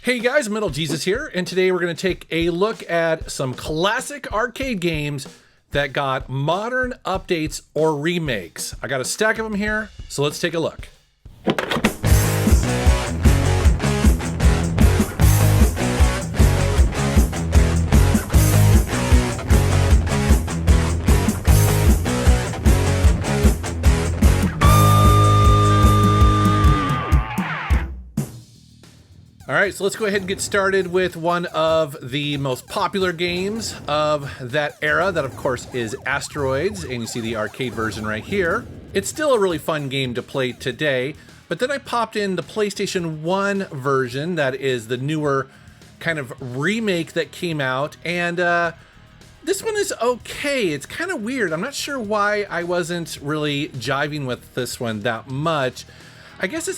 Hey guys, Metal Jesus here, and today we're going to take a look at some classic arcade games that got modern updates or remakes. I got a stack of them here, so let's take a look. All right, so let's go ahead and get started with one of the most popular games of that era. That, of course, is Asteroids, and you see the arcade version right here. It's still a really fun game to play today, but then I popped in the PlayStation 1 version. That is the newer kind of remake that came out, and this one is okay. It's kind of weird. I'm not sure why I wasn't really jiving with this one that much. I guess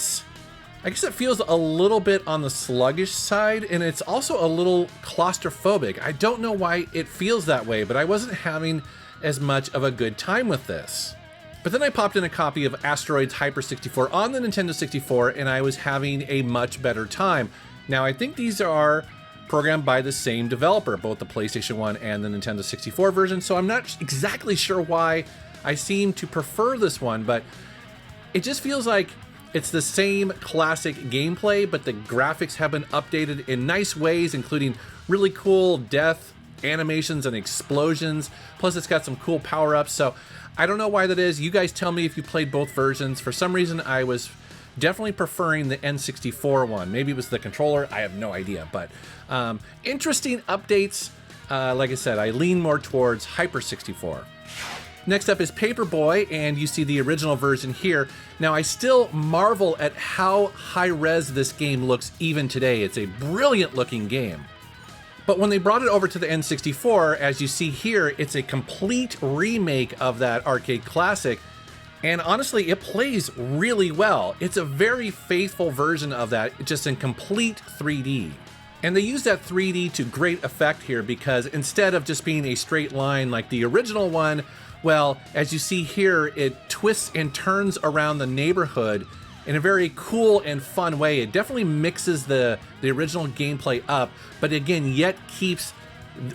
it feels a little bit on the sluggish side, and it's also a little claustrophobic. I don't know why it feels that way, but I wasn't having as much of a good time with this. But then I popped in a copy of Asteroids Hyper 64 on the Nintendo 64, and I was having a much better time. Now, I think these are programmed by the same developer, both the PlayStation 1 and the Nintendo 64 version, so I'm not exactly sure why I seem to prefer this one, but it just feels like it's the same classic gameplay, but the graphics have been updated in nice ways, including really cool death animations and explosions. Plus, it's got some cool power-ups, so I don't know why that is. You guys tell me if you played both versions. For some reason, I was definitely preferring the N64 one. Maybe it was the controller. I have no idea, but interesting updates. Like I said, I lean more towards Hyper 64. Next up is Paperboy, and you see the original version here. Now, I still marvel at how high-res this game looks even today. It's a brilliant-looking game. But when they brought it over to the N64, as you see here, it's a complete remake of that arcade classic, and honestly, it plays really well. It's a very faithful version of that, just in complete 3D. And they use that 3D to great effect here, because instead of just being a straight line like the original one, well, as you see here, it twists and turns around the neighborhood in a very cool and fun way. It definitely mixes the original gameplay up, but again, yet keeps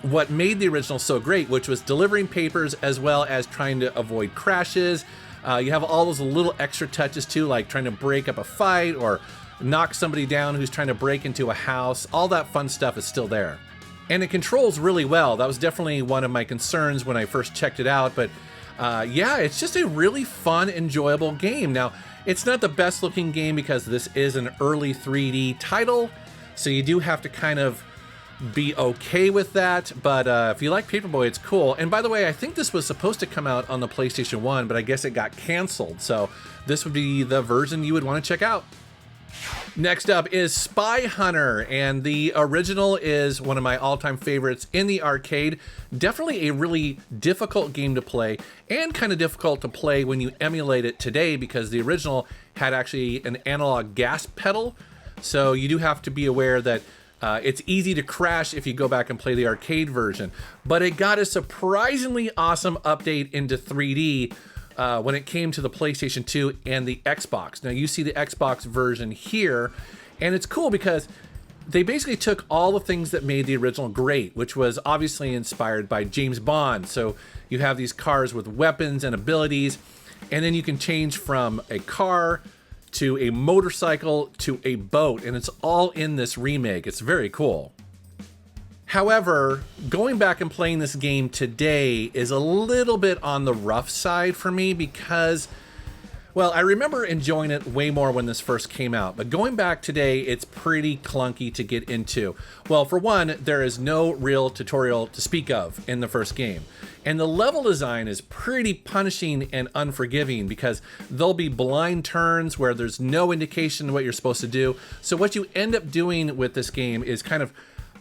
what made the original so great, which was delivering papers as well as trying to avoid crashes. You have all those little extra touches too, like trying to break up a fight or knock somebody down who's trying to break into a house. All that fun stuff is still there. And it controls really well. That was definitely one of my concerns when I first checked it out. But yeah, it's just a really fun, enjoyable game. Now, it's not the best looking game because this is an early 3D title. So you do have to kind of be okay with that. But if you like Paperboy, it's cool. And by the way, I think this was supposed to come out on the PlayStation 1, but I guess it got canceled. So this would be the version you would want to check out. Next up is Spy Hunter, and the original is one of my all-time favorites in the arcade. Definitely a really difficult game to play, and kind of difficult to play when you emulate it today, because the original had actually an analog gas pedal, so you do have to be aware that it's easy to crash if you go back and play the arcade version. But it got a surprisingly awesome update into 3D when it came to the PlayStation 2 and the Xbox. Now you see the Xbox version here, and it's cool because they basically took all the things that made the original great, which was obviously inspired by James Bond. So you have these cars with weapons and abilities, and then you can change from a car to a motorcycle to a boat, and it's all in this remake. It's very cool. However, going back and playing this game today is a little bit on the rough side for me because, well, I remember enjoying it way more when this first came out, but going back today, it's pretty clunky to get into. Well, for one, there is no real tutorial to speak of in the first game. And the level design is pretty punishing and unforgiving because there'll be blind turns where there's no indication of what you're supposed to do. So what you end up doing with this game is kind of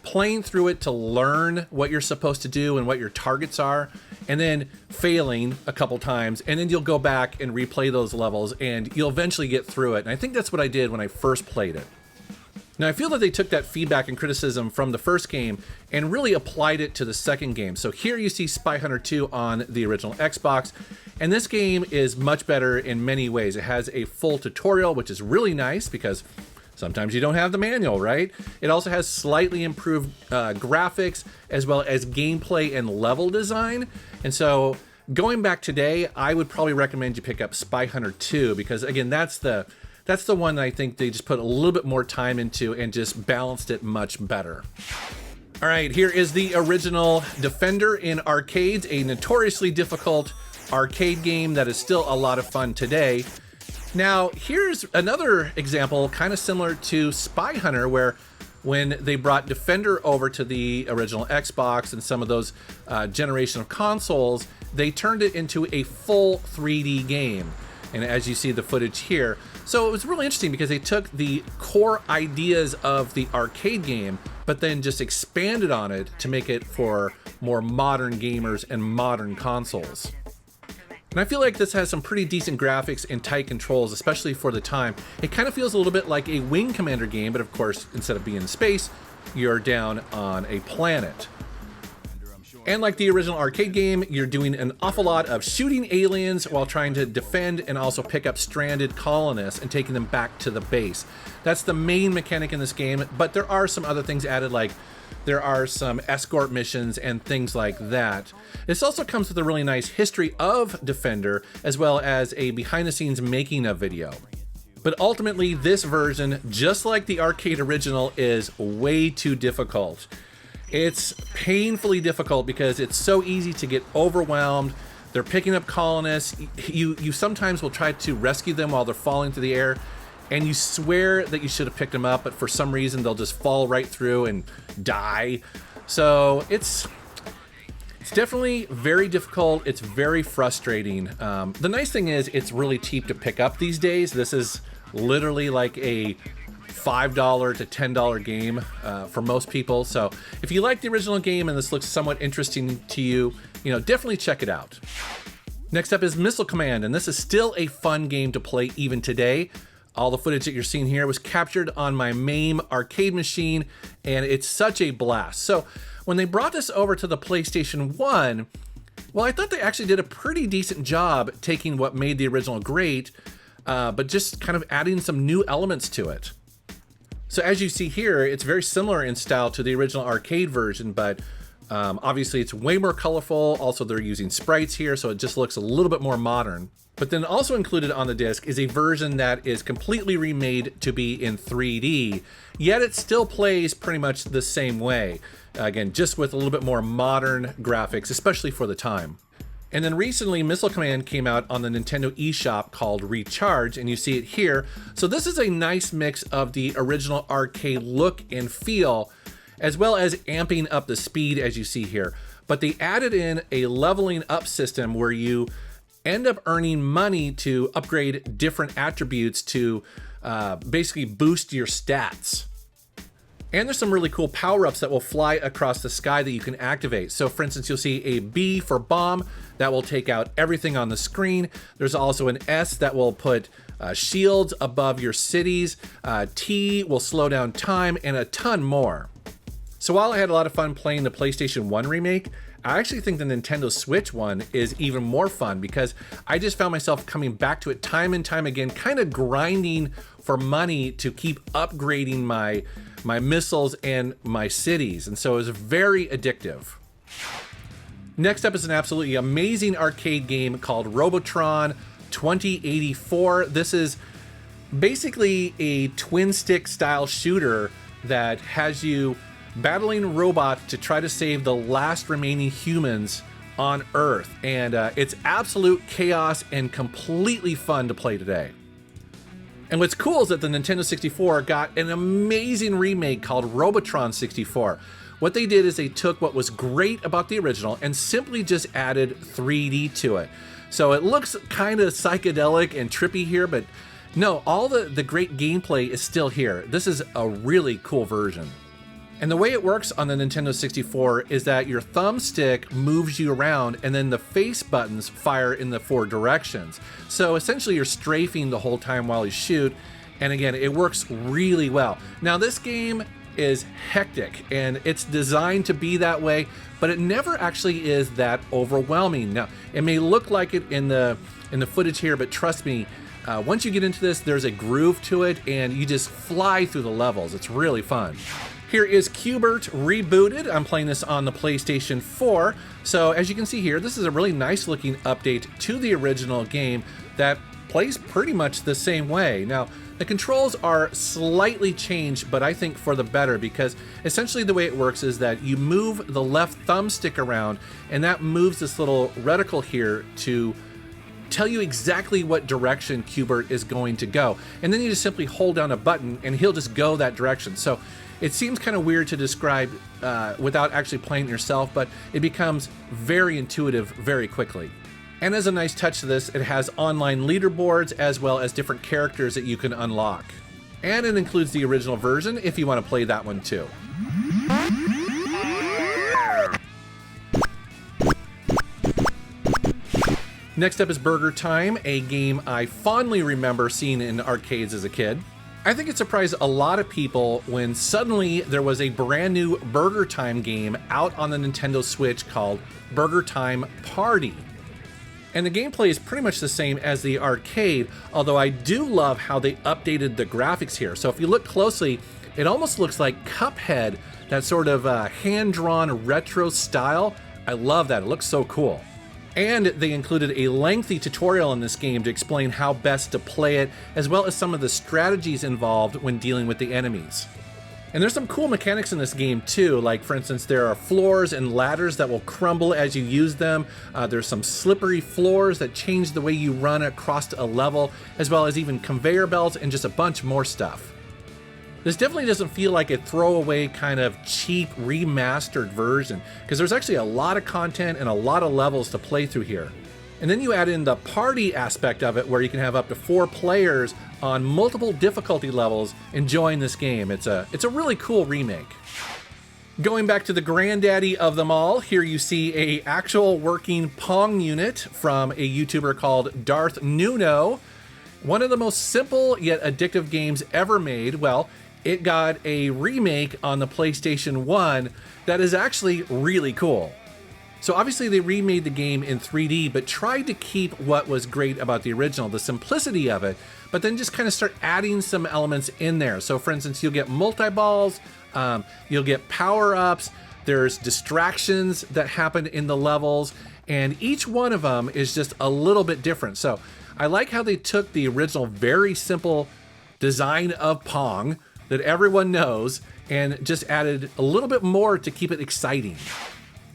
playing through it to learn what you're supposed to do and what your targets are, and then failing a couple times, and then you'll go back and replay those levels, and you'll eventually get through it. And I think that's what I did when I first played it. Now, I feel that they took that feedback and criticism from the first game and really applied it to the second game. So here you see Spy Hunter 2 on the original Xbox, and this game is much better in many ways. It has a full tutorial, which is really nice because Sometimes you don't have the manual, right? It also has slightly improved graphics as well as gameplay and level design. And so going back today, I would probably recommend you pick up Spy Hunter 2 because again, that's the one that I think they just put a little bit more time into and just balanced it much better. All right, here is the original Defender in arcades, a notoriously difficult arcade game that is still a lot of fun today. Now, here's another example kind of similar to Spy Hunter, where when they brought Defender over to the original Xbox and some of those generation of consoles, they turned it into a full 3D game. And as you see the footage here, so it was really interesting because they took the core ideas of the arcade game, but then just expanded on it to make it for more modern gamers and modern consoles. And I feel like this has some pretty decent graphics and tight controls, especially for the time. It kind of feels a little bit like a Wing Commander game, but of course, instead of being in space, you're down on a planet. And like the original arcade game, you're doing an awful lot of shooting aliens while trying to defend and also pick up stranded colonists and taking them back to the base. That's the main mechanic in this game, but there are some other things added, like there are some escort missions and things like that. This also comes with a really nice history of Defender, as well as a behind-the-scenes making of video. But ultimately, this version, just like the arcade original, is way too difficult. It's painfully difficult because it's so easy to get overwhelmed. They're picking up colonists. You sometimes will try to rescue them while they're falling through the air, and you swear that you should have picked them up, but for some reason they'll just fall right through and die. So it's definitely very difficult. It's very frustrating. The nice thing is it's really cheap to pick up these days. This is literally like a $5 to $10 game for most people. So if you like the original game and this looks somewhat interesting to you, definitely check it out. Next up is Missile Command, and this is still a fun game to play even today. All the footage that you're seeing here was captured on my MAME arcade machine, and it's such a blast. So when they brought this over to the PlayStation 1, well, I thought they actually did a pretty decent job taking what made the original great, but just kind of adding some new elements to it. So as you see here, it's very similar in style to the original arcade version, but obviously it's way more colorful. Also, they're using sprites here, so it just looks a little bit more modern. But then also included on the disc is a version that is completely remade to be in 3D, yet it still plays pretty much the same way. Again, just with a little bit more modern graphics, especially for the time. And then recently, Missile Command came out on the Nintendo eShop called Recharge, and you see it here. So this is a nice mix of the original arcade look and feel, as well as amping up the speed as you see here. But they added in a leveling up system where you end up earning money to upgrade different attributes to basically boost your stats. And there's some really cool power-ups that will fly across the sky that you can activate. So for instance, you'll see a B for bomb that will take out everything on the screen. There's also an S that will put shields above your cities. T will slow down time, and a ton more. So while I had a lot of fun playing the PlayStation 1 remake, I actually think the Nintendo Switch one is even more fun because I just found myself coming back to it time and time again, kind of grinding for money to keep upgrading my missiles and my cities. And so it was very addictive. Next up is an absolutely amazing arcade game called Robotron 2084. This is basically a twin stick style shooter that has you battling robots to try to save the last remaining humans on Earth. And it's absolute chaos and completely fun to play today. And what's cool is that the Nintendo 64 got an amazing remake called Robotron 64. What they did is they took what was great about the original and simply just added 3D to it. So it looks kind of psychedelic and trippy here, but no, all the great gameplay is still here. This is a really cool version. And the way it works on the Nintendo 64 is that your thumbstick moves you around and then the face buttons fire in the 4 directions. So essentially you're strafing the whole time while you shoot. And again, it works really well. Now this game is hectic and it's designed to be that way, but it never actually is that overwhelming. Now, it may look like it in the footage here, but trust me, Once you get into this, there's a groove to it, and you just fly through the levels. It's really fun. Here is Q-Bert rebooted. I'm playing this on the PlayStation 4. So as you can see here, this is a really nice looking update to the original game that plays pretty much the same way. Now, the controls are slightly changed, but I think for the better, because essentially the way it works is that you move the left thumbstick around, and that moves this little reticle here to tell you exactly what direction Q-Bert is going to go. And then you just simply hold down a button and he'll just go that direction. So it seems kind of weird to describe without actually playing it yourself, but it becomes very intuitive very quickly. And as a nice touch to this, it has online leaderboards as well as different characters that you can unlock. And it includes the original version if you want to play that one too. Next up is Burgertime, a game I fondly remember seeing in arcades as a kid. I think it surprised a lot of people when suddenly there was a brand new Burgertime game out on the Nintendo Switch called Burgertime Party. And the gameplay is pretty much the same as the arcade, although I do love how they updated the graphics here. So if you look closely, it almost looks like Cuphead, that sort of hand-drawn retro style. I love that, it looks so cool. And they included a lengthy tutorial in this game to explain how best to play it, as well as some of the strategies involved when dealing with the enemies. And there's some cool mechanics in this game too, like for instance, there are floors and ladders that will crumble as you use them. There's some slippery floors that change the way you run across a level, as well as even conveyor belts and just a bunch more stuff. This definitely doesn't feel like a throwaway kind of cheap remastered version, because there's actually a lot of content and a lot of levels to play through here. And then you add in the party aspect of it, where you can have up to 4 players on multiple difficulty levels enjoying this game. It's a really cool remake. Going back to the granddaddy of them all, here you see a actual working Pong unit from a YouTuber called Darth Nuno. One of the most simple yet addictive games ever made. Well, it got a remake on the PlayStation 1 that is actually really cool. So obviously they remade the game in 3D, but tried to keep what was great about the original, the simplicity of it, but then just kind of start adding some elements in there. So for instance, you'll get multi-balls, you'll get power-ups, there's distractions that happen in the levels, and each one of them is just a little bit different. So I like how they took the original very simple design of Pong that everyone knows and just added a little bit more to keep it exciting.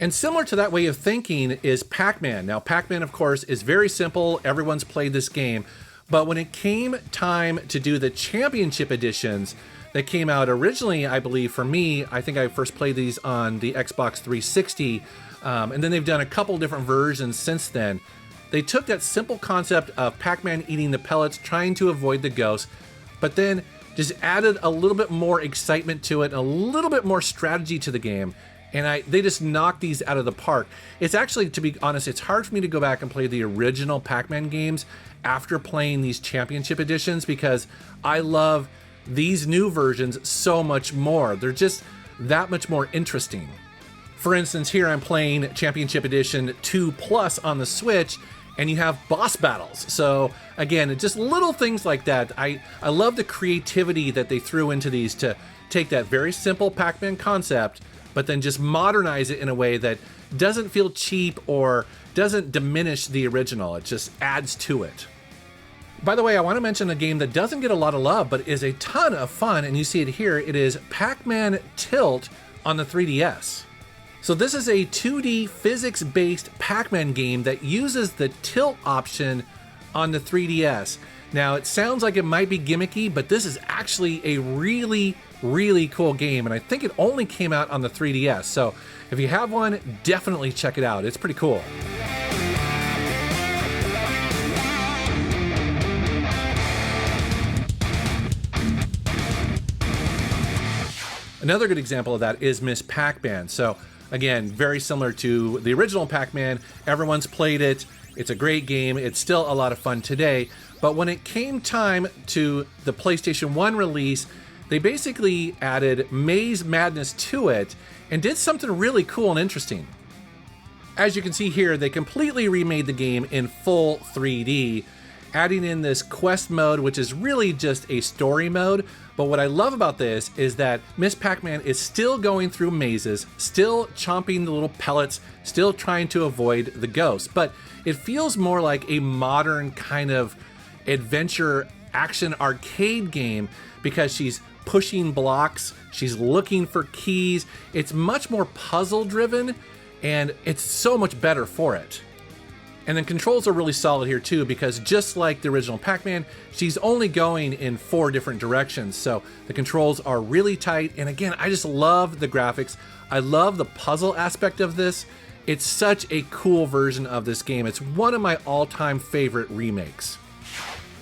And similar to that way of thinking is Pac Man. Now, Pac Man, of course, is very simple. Everyone's played this game. But when it came time to do the championship editions that came out originally, I believe for me, I think I first played these on the Xbox 360. And then they've done a couple different versions since then. They took that simple concept of Pac Man eating the pellets, trying to avoid the ghosts, but then just added a little bit more excitement to it, a little bit more strategy to the game. And they just knocked these out of the park. It's actually, to be honest, it's hard for me to go back and play the original Pac-Man games after playing these championship editions, because I love these new versions so much more. They're just that much more interesting. For instance, here I'm playing Championship Edition 2 Plus on the Switch, and you have boss battles. So again, just little things like that. I love the creativity that they threw into these to take that very simple Pac-Man concept, but then just modernize it in a way that doesn't feel cheap or doesn't diminish the original. It just adds to it. By the way, I want to mention a game that doesn't get a lot of love, but is a ton of fun, and you see it here. It is Pac Man Tilt on the 3DS. So this is a 2D physics-based Pac Man game that uses the tilt option on the 3DS. Now, it sounds like it might be gimmicky, but this is actually a really cool game, and I think it only came out on the 3DS. So if you have one, definitely check it out. It's pretty cool. Another good example of that is Miss Pac-Man. So again, very similar to the original Pac-Man. Everyone's played it. It's a great game. It's still a lot of fun today. But when it came time to the PlayStation 1 release, they basically added Maze Madness to it and did something really cool and interesting. As you can see here, they completely remade the game in full 3D. adding in this quest mode, which is really just a story mode. But what I love about this is that Miss Pac-Man is still going through mazes, still chomping the little pellets, still trying to avoid the ghosts. But it feels more like a modern kind of adventure action arcade game because she's pushing blocks, she's looking for keys. It's much more puzzle driven and it's so much better for it. And then controls are really solid here too, because just like the original Pac-Man, she's only going in 4 different directions. So the controls are really tight. And again, I just love the graphics. I love the puzzle aspect of this. It's such a cool version of this game. It's one of my all-time favorite remakes.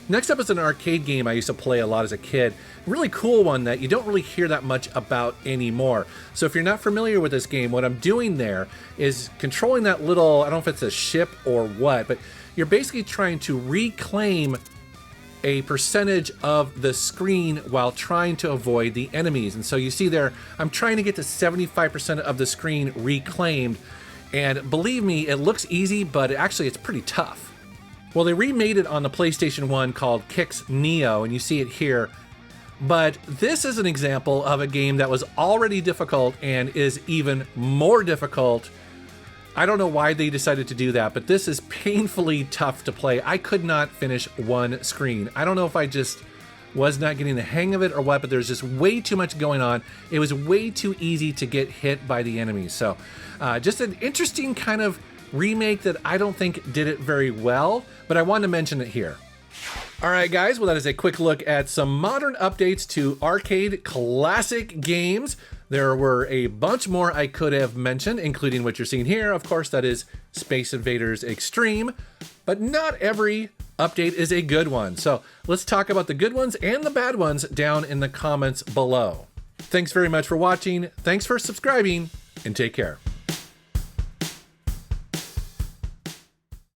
Next up is an arcade game I used to play a lot as a kid. A really cool one that you don't really hear that much about anymore. So if you're not familiar with this game, what I'm doing there is controlling that little, I don't know if it's a ship or what, but you're basically trying to reclaim a percentage of the screen while trying to avoid the enemies. And so you see there, I'm trying to get to 75% of the screen reclaimed. And believe me, it looks easy, but actually it's pretty tough. Well, they remade it on the PlayStation 1 called QIX Neo, and you see it here. But this is an example of a game that was already difficult and is even more difficult. I don't know why they decided to do that, but this is painfully tough to play. I could not finish one screen. I don't know if I just was not getting the hang of it or what, but there's just way too much going on. It was way too easy to get hit by the enemies. So just an interesting kind of remake that I don't think did it very well, but I wanted to mention it here. All right, guys, well, that is a quick look at some modern updates to arcade classic games. There were a bunch more I could have mentioned, including what you're seeing here. Of course, that is Space Invaders Extreme, but not every update is a good one. So let's talk about the good ones and the bad ones down in the comments below. Thanks very much for watching. Thanks for subscribing, and take care.